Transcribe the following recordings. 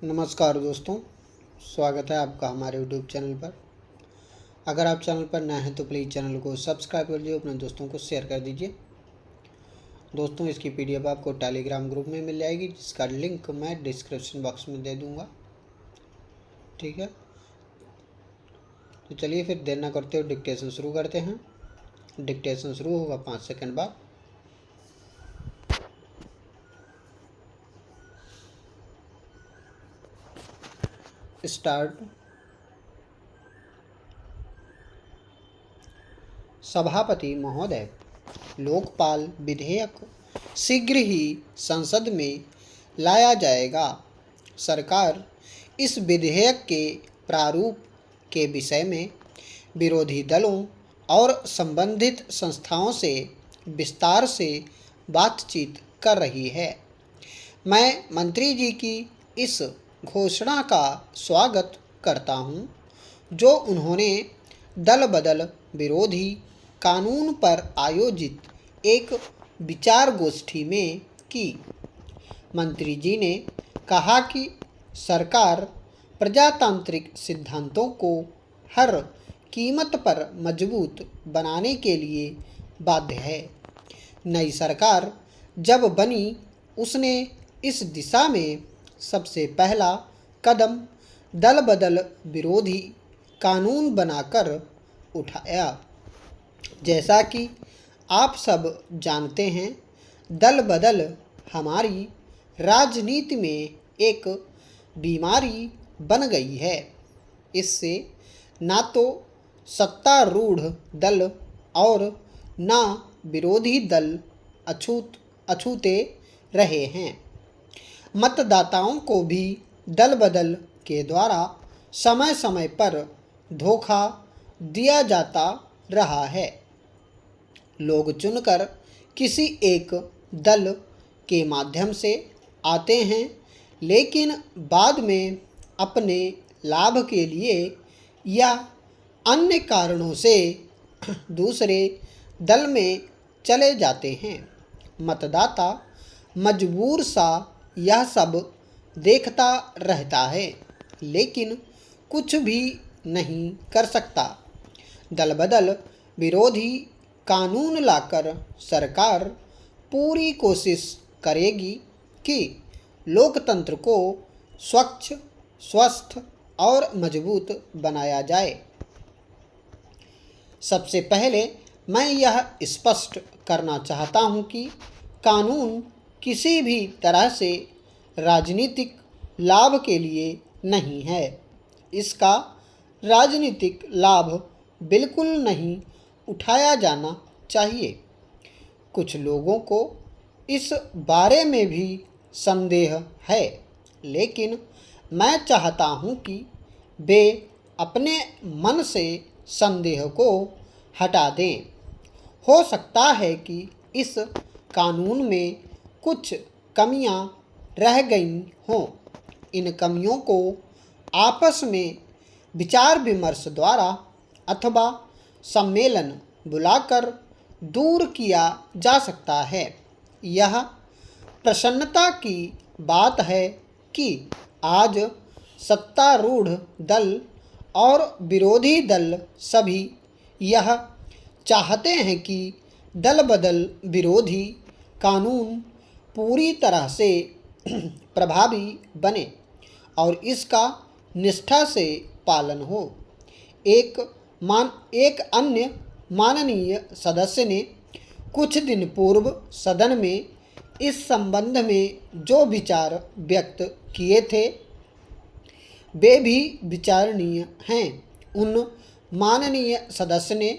नमस्कार दोस्तों, स्वागत है आपका हमारे यूट्यूब चैनल पर। अगर आप चैनल पर नए हैं तो प्लीज़ चैनल को सब्सक्राइब कर लीजिए, अपने दोस्तों को शेयर कर दीजिए। दोस्तों, इसकी पीडीएफ आपको टेलीग्राम ग्रुप में मिल जाएगी, जिसका लिंक मैं डिस्क्रिप्शन बॉक्स में दे दूँगा। ठीक है, तो चलिए फिर देर ना करते हुए डिक्टेशन शुरू करते हैं। डिक्टेशन शुरू होगा 5 सेकंड बाद। स्टार्ट। सभापति महोदय, लोकपाल विधेयक शीघ्र ही संसद में लाया जाएगा। सरकार इस विधेयक के प्रारूप के विषय में विरोधी दलों और संबंधित संस्थाओं से विस्तार से बातचीत कर रही है। मैं मंत्री जी की इस घोषणा का स्वागत करता हूं, जो उन्होंने दल बदल विरोधी कानून पर आयोजित एक विचार गोष्ठी में की। मंत्री जी ने कहा कि सरकार प्रजातांत्रिक सिद्धांतों को हर कीमत पर मजबूत बनाने के लिए बाध्य है। नई सरकार जब बनी, उसने इस दिशा में सबसे पहला कदम दल बदल विरोधी कानून बनाकर उठाया। जैसा कि आप सब जानते हैं, दल बदल हमारी राजनीति में एक बीमारी बन गई है। इससे ना तो सत्तारूढ़ दल और ना विरोधी दल अछूते रहे हैं। मतदाताओं को भी दल बदल के द्वारा समय समय पर धोखा दिया जाता रहा है। लोग चुनकर किसी एक दल के माध्यम से आते हैं, लेकिन बाद में अपने लाभ के लिए या अन्य कारणों से दूसरे दल में चले जाते हैं। मतदाता मजबूर सा यह सब देखता रहता है, लेकिन कुछ भी नहीं कर सकता। दल बदल विरोधी कानून लाकर सरकार पूरी कोशिश करेगी कि लोकतंत्र को स्वच्छ, स्वस्थ और मजबूत बनाया जाए। सबसे पहले मैं यह स्पष्ट करना चाहता हूं कि कानून किसी भी तरह से राजनीतिक लाभ के लिए नहीं है। इसका राजनीतिक लाभ बिल्कुल नहीं उठाया जाना चाहिए। कुछ लोगों को इस बारे में भी संदेह है, लेकिन मैं चाहता हूं कि वे अपने मन से संदेह को हटा दें। हो सकता है कि इस कानून में कुछ कमियां रह गई हों। इन कमियों को आपस में विचार विमर्श द्वारा अथवा सम्मेलन बुलाकर दूर किया जा सकता है। यह प्रसन्नता की बात है कि आज सत्तारूढ़ दल और विरोधी दल सभी यह चाहते हैं कि दल बदल विरोधी कानून पूरी तरह से प्रभावी बने और इसका निष्ठा से पालन हो। एक अन्य माननीय सदस्य ने कुछ दिन पूर्व सदन में इस संबंध में जो विचार व्यक्त किए थे, वे भी विचारणीय हैं। उन माननीय सदस्य ने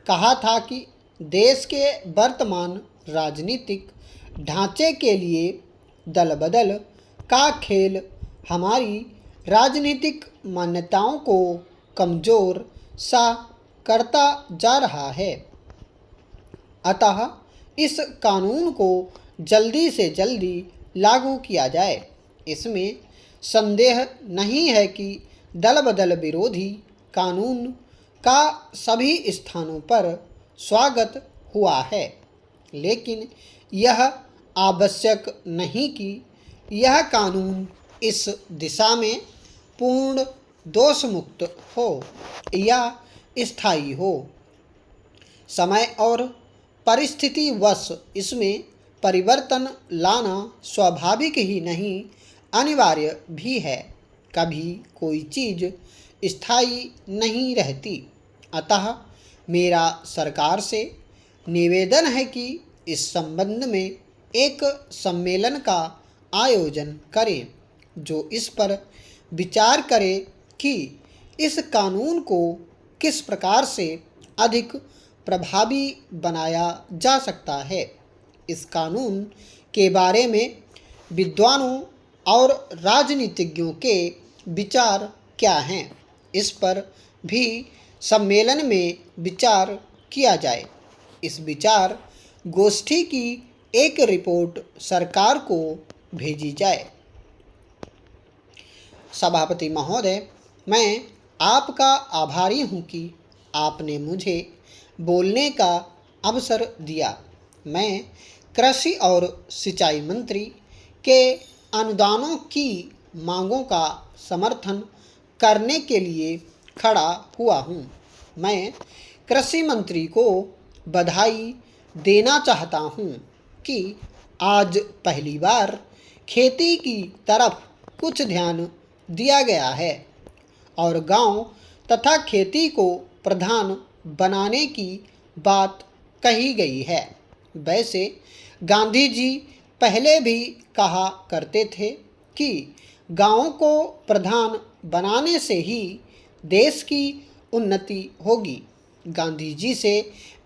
कहा था कि देश के वर्तमान राजनीतिक ढांचे के लिए दल बदल का खेल हमारी राजनीतिक मान्यताओं को कमज़ोर सा करता जा रहा है। अतः इस कानून को जल्दी से जल्दी लागू किया जाए। इसमें संदेह नहीं है कि दल बदल विरोधी कानून का सभी स्थानों पर स्वागत हुआ है, लेकिन यह आवश्यक नहीं कि यह कानून इस दिशा में पूर्ण दोष मुक्त हो या स्थायी हो। समय और परिस्थितिवश इसमें परिवर्तन लाना स्वाभाविक ही नहीं, अनिवार्य भी है। कभी कोई चीज़ स्थायी नहीं रहती। अतः मेरा सरकार से निवेदन है कि इस संबंध में एक सम्मेलन का आयोजन करें जो इस पर विचार करे कि इस कानून को किस प्रकार से अधिक प्रभावी बनाया जा सकता है। इस कानून के बारे में विद्वानों और राजनीतिज्ञों के विचार क्या हैं, इस पर भी सम्मेलन में विचार किया जाए। इस विचार गोष्ठी की एक रिपोर्ट सरकार को भेजी जाए। सभापति महोदय, मैं आपका आभारी हूँ कि आपने मुझे बोलने का अवसर दिया। मैं कृषि और सिंचाई मंत्री के अनुदानों की मांगों का समर्थन करने के लिए खड़ा हुआ हूँ। मैं कृषि मंत्री को बधाई देना चाहता हूँ कि आज पहली बार खेती की तरफ कुछ ध्यान दिया गया है और गांव तथा खेती को प्रधान बनाने की बात कही गई है। वैसे गांधी जी पहले भी कहा करते थे कि गांव को प्रधान बनाने से ही देश की उन्नति होगी। गांधी जी से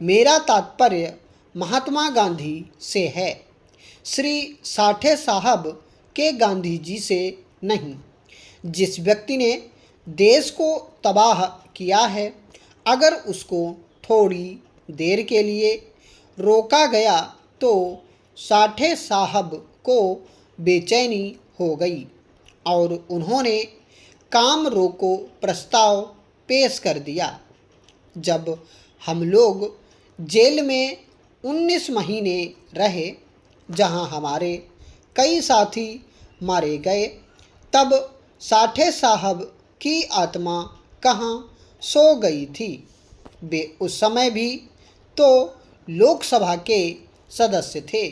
मेरा तात्पर्य महात्मा गांधी से है, श्री साठे साहब के गांधी जी से नहीं। जिस व्यक्ति ने देश को तबाह किया है, अगर उसको थोड़ी देर के लिए रोका गया तो साठे साहब को बेचैनी हो गई और उन्होंने काम रोको प्रस्ताव पेश कर दिया। जब हम लोग जेल में 19 महीने रहे, जहां हमारे कई साथी मारे गए, तब साठे साहब की आत्मा कहाँ सो गई थी। वे उस समय भी तो लोकसभा के सदस्य थे।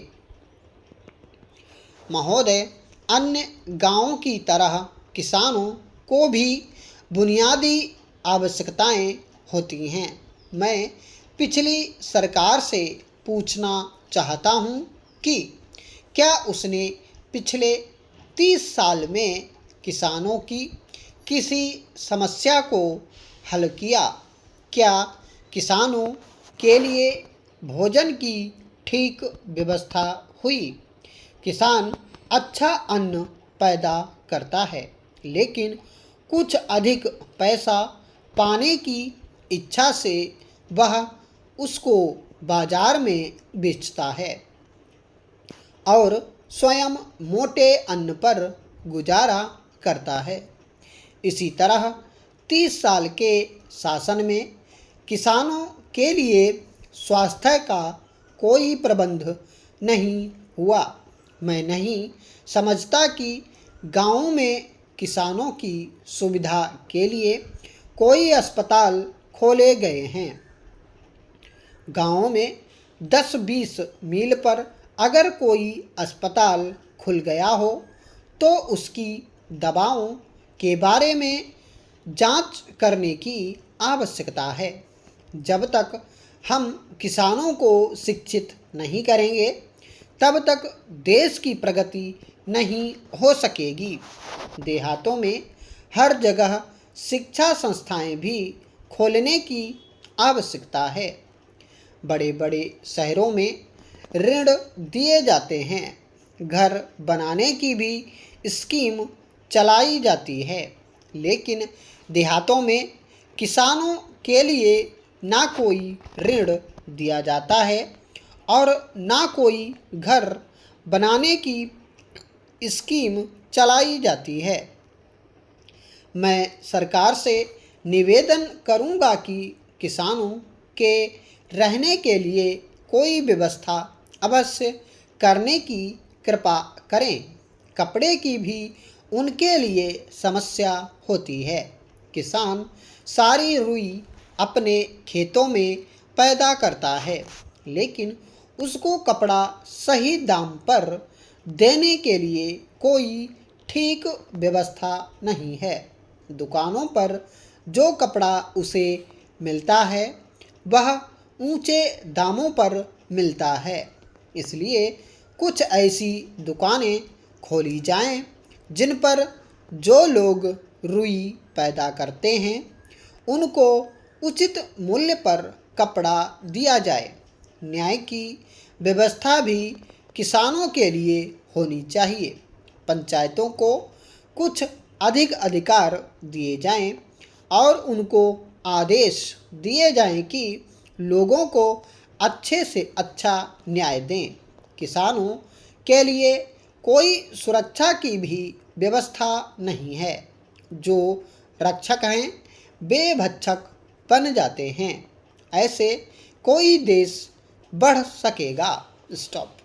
महोदय, अन्य गांवों की तरह किसानों को भी बुनियादी आवश्यकताएं होती हैं। मैं पिछली सरकार से पूछना चाहता हूं कि क्या उसने पिछले 30 साल में किसानों की किसी समस्या को हल किया? क्या किसानों के लिए भोजन की ठीक व्यवस्था हुई? किसान अच्छा अन्न पैदा करता है, लेकिन कुछ अधिक पैसा पाने की इच्छा से वह उसको बाजार में बेचता है और स्वयं मोटे अन्न पर गुजारा करता है। इसी तरह 30 साल के शासन में किसानों के लिए स्वास्थ्य का कोई प्रबंध नहीं हुआ। मैं नहीं समझता कि गाँव में किसानों की सुविधा के लिए कोई अस्पताल खोले गए हैं। गाँव में 10-20 मील पर अगर कोई अस्पताल खुल गया हो तो उसकी दवाओं के बारे में जांच करने की आवश्यकता है। जब तक हम किसानों को शिक्षित नहीं करेंगे, तब तक देश की प्रगति नहीं हो सकेगी। देहातों में हर जगह शिक्षा संस्थाएं भी खोलने की आवश्यकता है। बड़े बड़े शहरों में ऋण दिए जाते हैं। घर बनाने की भी स्कीम चलाई जाती है, लेकिन देहातों में किसानों के लिए ना कोई ऋण दिया जाता है और ना कोई घर बनाने की स्कीम चलाई जाती है। मैं सरकार से निवेदन करूंगा कि किसानों के रहने के लिए कोई व्यवस्था अवश्य करने की कृपा करें। कपड़े की भी उनके लिए समस्या होती है। किसान सारी रुई अपने खेतों में पैदा करता है, लेकिन उसको कपड़ा सही दाम पर देने के लिए कोई ठीक व्यवस्था नहीं है। दुकानों पर जो कपड़ा उसे मिलता है वह ऊंचे दामों पर मिलता है। इसलिए कुछ ऐसी दुकानें खोली जाएं जिन पर जो लोग रुई पैदा करते हैं उनको उचित मूल्य पर कपड़ा दिया जाए। न्याय की व्यवस्था भी किसानों के लिए होनी चाहिए। पंचायतों को कुछ अधिक अधिकार दिए जाएं और उनको आदेश दिए जाएं कि लोगों को अच्छे से अच्छा न्याय दें। किसानों के लिए कोई सुरक्षा की भी व्यवस्था नहीं है। जो रक्षक हैं वे भक्षक बन जाते हैं। ऐसे कोई देश बढ़ सकेगा। स्टॉप।